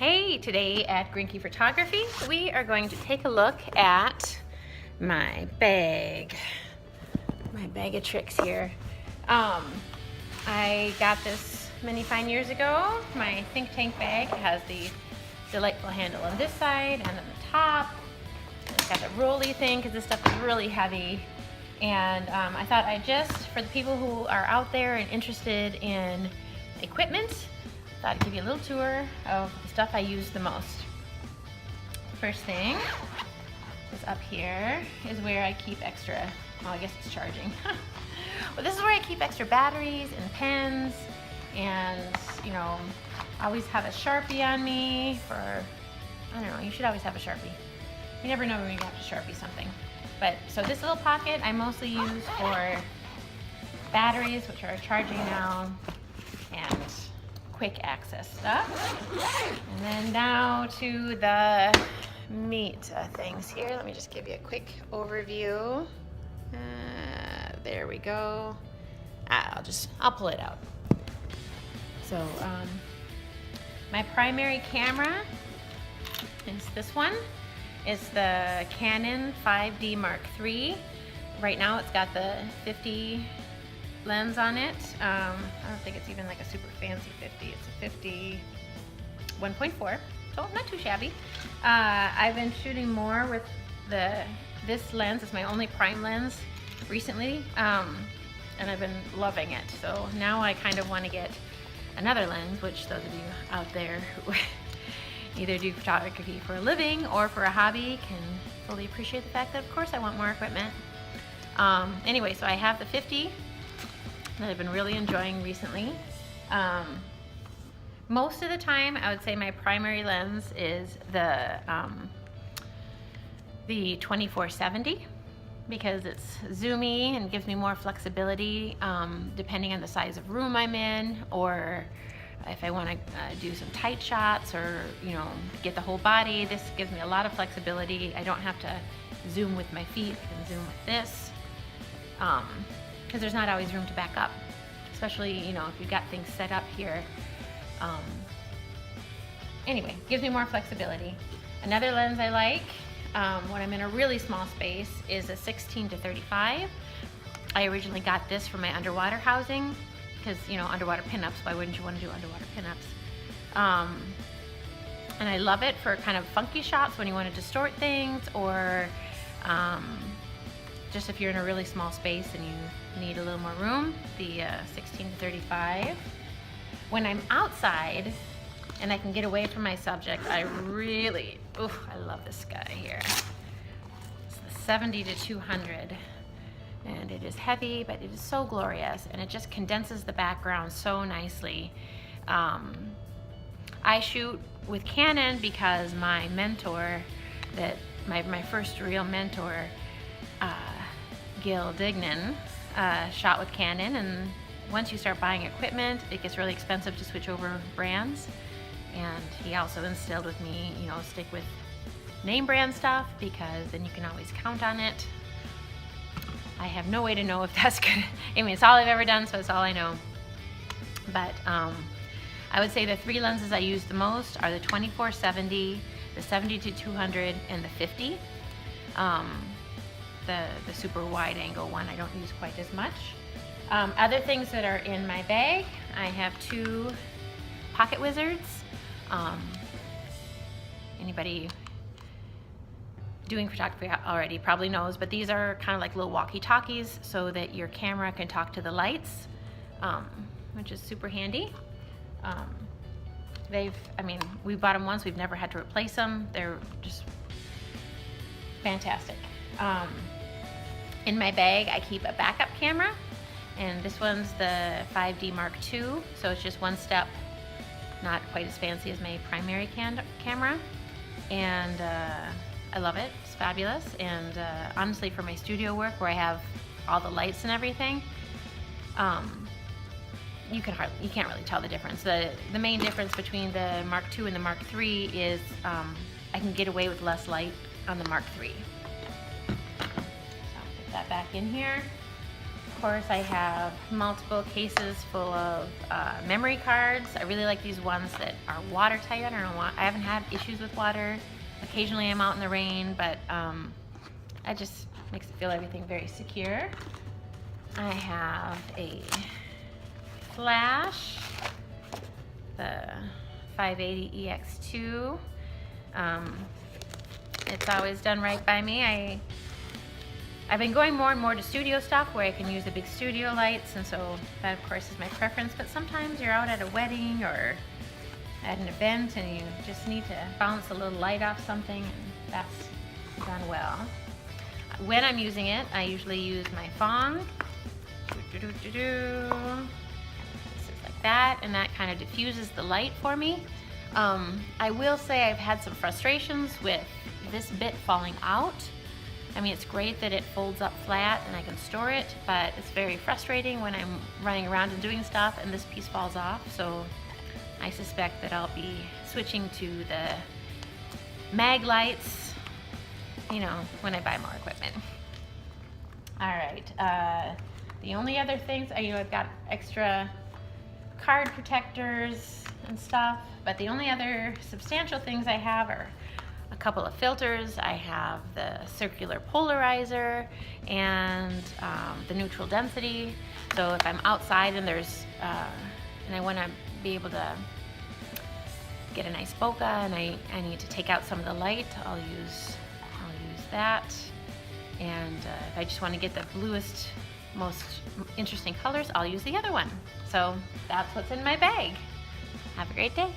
Hey, today at Grinkie Photography, we are going to take a look at my bag of tricks here. I got this many fine years ago. My think tank bag has the delightful handle on this side and on the top. It's got the rolly thing because this stuff is really heavy. And I thought for the people who are out there and interested in equipment, thought I'd give you a little tour of the stuff I use the most. First thing is up here is where I keep extra, well, I guess it's charging. Well, this is where I keep extra batteries and pens, and I always have a Sharpie on me for, I don't know, you should always have a Sharpie. You never know when you have to Sharpie something. But so this little pocket I mostly use for batteries, which are charging now, and quick access stuff. And then now to the meat things here. Let me just give you a quick overview. There we go. I'll pull it out. So my primary camera is this one. It's the Canon 5D Mark III. Right now it's got the 50 lens on it. I don't think it's even like a super fancy 50. It's a 50 1.4, so not too shabby. I've been shooting more with this lens. It's my only prime lens recently, and I've been loving it. So now I kind of want to get another lens, which those of you out there who either do photography for a living or for a hobby can fully appreciate the fact that of course I want more equipment. Anyway, so I have the 50 that I've been really enjoying recently. Most of the time, I would say my primary lens is the 2470 because it's zoomy and gives me more flexibility depending on the size of room I'm in, or if I want to do some tight shots or get the whole body. This gives me a lot of flexibility. I don't have to zoom with my feet. I can zoom with this. Because there's not always room to back up, especially if you've got things set up here. Anyway, gives me more flexibility. Another lens I like when I'm in a really small space is a 16-35. I originally got this for my underwater housing because underwater pinups. Why wouldn't you want to do underwater pinups? And I love it for kind of funky shots when you want to distort things, or just if you're in a really small space and you need a little more room, the 16-35. When I'm outside and I can get away from my subject, I love this guy here. It's the 70-200, and it is heavy, but it is so glorious, and it just condenses the background so nicely. I shoot with Canon because my mentor, my first real mentor, Gil Dignan, shot with Canon, and once you start buying equipment, it gets really expensive to switch over brands. And he also instilled with me, stick with name brand stuff because then you can always count on it. I have no way to know if that's good. I mean, it's all I've ever done, so it's all I know. But I would say the three lenses I use the most are the 2470, the 70-200, and the 50. The super wide angle one I don't use quite as much. Other things that are in my bag, I have two pocket wizards. Anybody doing photography already probably knows, but these are kind of like little walkie-talkies so that your camera can talk to the lights, which is super handy. We bought them once, we've never had to replace them. They're just fantastic. In my bag, I keep a backup camera, and this one's the 5D Mark II, so it's just one step, not quite as fancy as my primary camera, and I love it. It's fabulous, and honestly, for my studio work where I have all the lights and everything, you can't really tell the difference. The main difference between the Mark II and the Mark III is I can get away with less light on the Mark III. That back in here. course, I have multiple cases full of memory cards. I really like these ones that are watertight. I don't know why. I haven't had issues with water. Occasionally I'm out in the rain, but it just makes it feel everything very secure. I have a flash, the 580 EX2. It's always done right by me. I've been going more and more to studio stuff where I can use the big studio lights, and so that of course is my preference, but sometimes you're out at a wedding or at an event and you just need to bounce a little light off something, and that's done well. When I'm using it, I usually use my Fong. This is like that, and that kind of diffuses the light for me. I will say I've had some frustrations with this bit falling out. I mean, it's great that it folds up flat and I can store it, but it's very frustrating when I'm running around and doing stuff and this piece falls off. So I suspect that I'll be switching to the mag lights, you know, when I buy more equipment. All right, the only other things, I've got extra card protectors and stuff, but the only other substantial things I have are a couple of filters. I have the circular polarizer and the neutral density. So if I'm outside and and I want to be able to get a nice bokeh and I need to take out some of the light, I'll use that. And if I just want to get the bluest, most interesting colors, I'll use the other one. So that's what's in my bag. Have a great day.